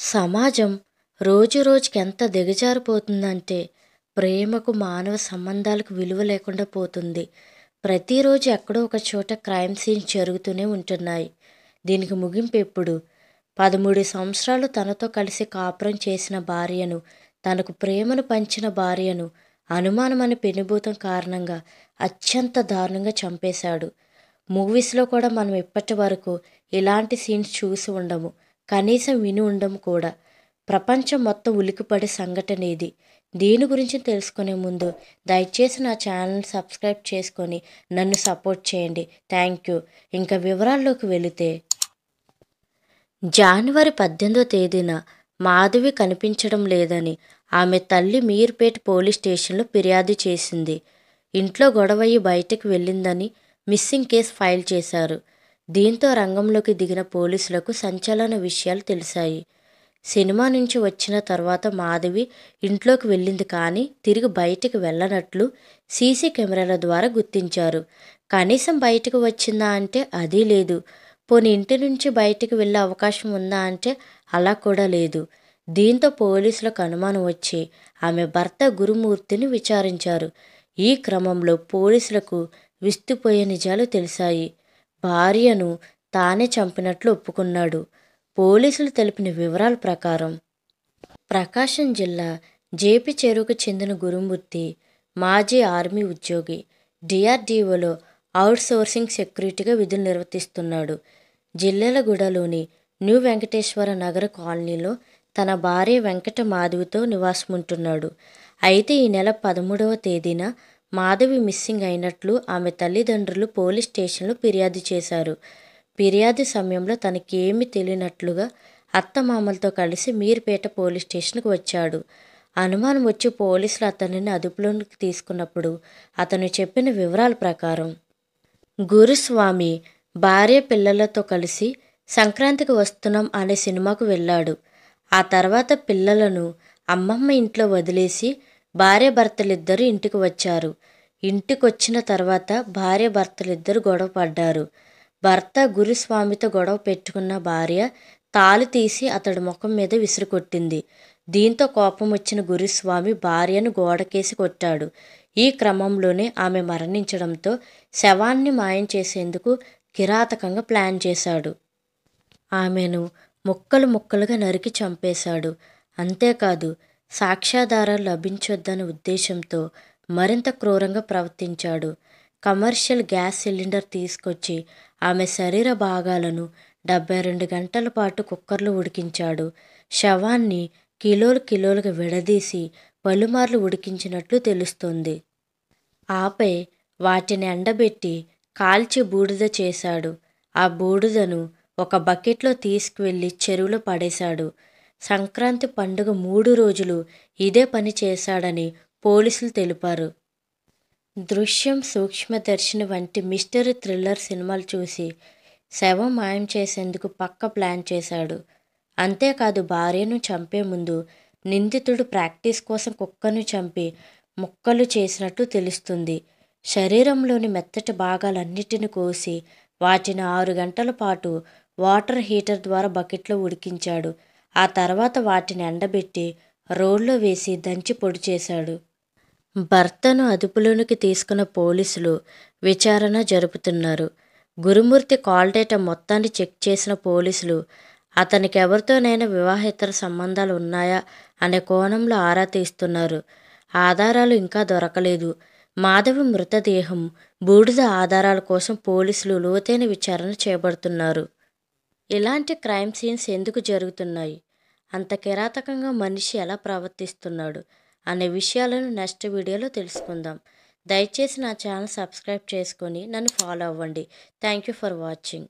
సమాజం రోజురోజుకి ఎంత దిగజారిపోతుందంటే ప్రేమకు, మానవ సంబంధాలకు విలువ లేకుండా పోతుంది. ప్రతిరోజు ఎక్కడో ఒక చోట క్రైమ్ సీన్స్ జరుగుతూనే ఉంటున్నాయి. దీనికి ముగింపు ఎప్పుడు? 13 సంవత్సరాలు తనతో కలిసి కాపురం చేసిన భార్యను, తనకు ప్రేమను పంచిన భార్యను అనుమానమనే పెనుభూతం కారణంగా అత్యంత దారుణంగా చంపేశాడు. మూవీస్లో కూడా మనం ఇప్పటి వరకు ఇలాంటి సీన్స్ చూసి ఉండము. కనీసం విని ఉండము కూడా. ప్రపంచం మొత్తం ఉలికిపడే సంఘటన ఇది. దీని గురించి తెలుసుకునే ముందు దయచేసి నా ఛానల్ని సబ్స్క్రైబ్ చేసుకొని నన్ను సపోర్ట్ చేయండి. Thank you. ఇంకా వివరాల్లోకి వెళితే, జనవరి 18వ తేదీన మాధవి కనిపించడం లేదని ఆమె తల్లి మీర్పేట్ పోలీస్ స్టేషన్లో ఫిర్యాదు చేసింది. ఇంట్లో గొడవయ్యి బయటకు వెళ్ళిందని మిస్సింగ్ కేసు ఫైల్ చేశారు. దీంతో రంగంలోకి దిగిన పోలీసులకు సంచలన విషయాలు తెలిసాయి. సినిమా నుంచి వచ్చిన తర్వాత మాధవి ఇంట్లోకి వెళ్ళింది కానీ తిరిగి బయటకు వెళ్ళనట్లు సీసీ కెమెరాల ద్వారా గుర్తించారు. కనీసం బయటకు వచ్చిందా అంటే అదీ లేదు. పోనీ ఇంటి నుంచి బయటకు వెళ్ళే అవకాశం ఉందా అంటే అలా కూడా లేదు. దీంతో పోలీసులకు అనుమానం వచ్చి ఆమె భర్త గురుమూర్తిని విచారించారు. ఈ క్రమంలో పోలీసులకు విస్తుపోయే నిజాలు తెలిసాయి. భార్యను తానే చంపినట్లు ఒప్పుకున్నాడు. పోలీసులు తెలిపిన వివరాల ప్రకారం ప్రకాశం జిల్లా జేపీ చెరువుకు చెందిన గురుమూర్తి మాజీ ఆర్మీ ఉద్యోగి. డిఆర్డీఓలో అవుట్ సోర్సింగ్ సెక్యూరిటీగా విధులు నిర్వర్తిస్తున్నాడు. జిల్లెలగూడలోని న్యూ వెంకటేశ్వర నగర కాలనీలో తన భార్య వెంకట మాధవితో నివాసముంటున్నాడు. అయితే ఈ నెల 13వ తేదీన మాధవి మిస్సింగ్ అయినట్లు ఆమె తల్లిదండ్రులు పోలీస్ స్టేషన్లో ఫిర్యాదు చేశారు. ఫిర్యాదు సమయంలో తనకేమీ తెలియనట్లుగా అత్తమామలతో కలిసి మీర్పేట పోలీస్ స్టేషన్కు వచ్చాడు. అనుమానం వచ్చి పోలీసులు అతనిని అదుపులోకి తీసుకున్నప్పుడు అతను చెప్పిన వివరాల ప్రకారం గురుస్వామి భార్య పిల్లలతో కలిసి సంక్రాంతికి వస్తున్నాం అనే సినిమాకు వెళ్ళాడు. ఆ తర్వాత పిల్లలను అమ్మమ్మ ఇంట్లో వదిలేసి భార్యాభర్తలిద్దరూ ఇంటికి వచ్చారు. ఇంటికొచ్చిన తర్వాత భార్యాభర్తలిద్దరూ గొడవ పడ్డారు. భర్త గురుస్వామితో గొడవ పెట్టుకున్న భార్య తాళి తీసి అతడి ముఖం మీద విసిరికొట్టింది. దీంతో కోపం వచ్చిన గురుస్వామి భార్యను గోడకేసి కొట్టాడు. ఈ క్రమంలోనే ఆమె మరణించడంతో శవాన్ని మాయం చేసేందుకు కిరాతకంగా ప్లాన్ చేశాడు. ఆమెను ముక్కలు ముక్కలుగా నరికి చంపేశాడు. అంతేకాదు సాక్ష్యాధారాలు లభించొద్దనే ఉద్దేశంతో మరింత క్రూరంగా ప్రవర్తించాడు. కమర్షియల్ గ్యాస్ సిలిండర్ తీసుకొచ్చి ఆమె శరీర భాగాలను 72 గంటల పాటు కుక్కర్లో ఉడికించాడు. శవాన్ని కిలోలుగా విడదీసి పలుమార్లు ఉడికించినట్లు తెలుస్తోంది. ఆపై వాటిని ఎండబెట్టి కాల్చి బూడిద చేశాడు. ఆ బూడిదను ఒక బకెట్లో తీసుకువెళ్ళి చెరువులో పడేశాడు. సంక్రాంతి పండుగ 3 రోజులు ఇదే పని చేశాడని పోలీసులు తెలిపారు. దృశ్యం, సూక్ష్మదర్శిని వంటి మిస్టరీ థ్రిల్లర్ సినిమాలు చూసి శవం మాయం చేసేందుకు పక్కా ప్లాన్ చేశాడు. అంతేకాదు భార్యను చంపే ముందు నిందితుడు ప్రాక్టీస్ కోసం కుక్కను చంపి ముక్కలు చేసినట్లు తెలుస్తుంది. శరీరంలోని మెత్తటి భాగాలన్నిటిని కోసి వాటిని 6 గంటల పాటు వాటర్ హీటర్ ద్వారా బకెట్లో ఉడికించాడు. ఆ తర్వాత వాటిని ఎండబెట్టి రోల్లో వేసి దంచి పొడి చేశాడు. భర్తను అదుపులోనికి తీసుకున్న పోలీసులు విచారణ జరుపుతున్నారు. గురుమూర్తి కాల్ డేటా మొత్తాన్ని చెక్ చేసిన పోలీసులు అతనికి ఎవరితోనైనా వివాహేతర సంబంధాలు ఉన్నాయా అనే కోణంలో ఆరా తీస్తున్నారు. ఆధారాలు ఇంకా దొరకలేదు. మాధవి మృతదేహం, బూడిద ఆధారాల కోసం పోలీసులు లోతైన విచారణ చేపడుతున్నారు. ఇలాంటి క్రైమ్ సీన్స్ ఎందుకు జరుగుతున్నాయి, అంత కిరాతకంగా మనిషి ఎలా ప్రవర్తిస్తున్నాడు అనే విషయాలను నెక్స్ట్ వీడియోలో తెలుసుకుందాం. దయచేసి నా ఛానల్ సబ్స్క్రైబ్ చేసుకొని నన్ను ఫాలో అవ్వండి. Thank you for watching.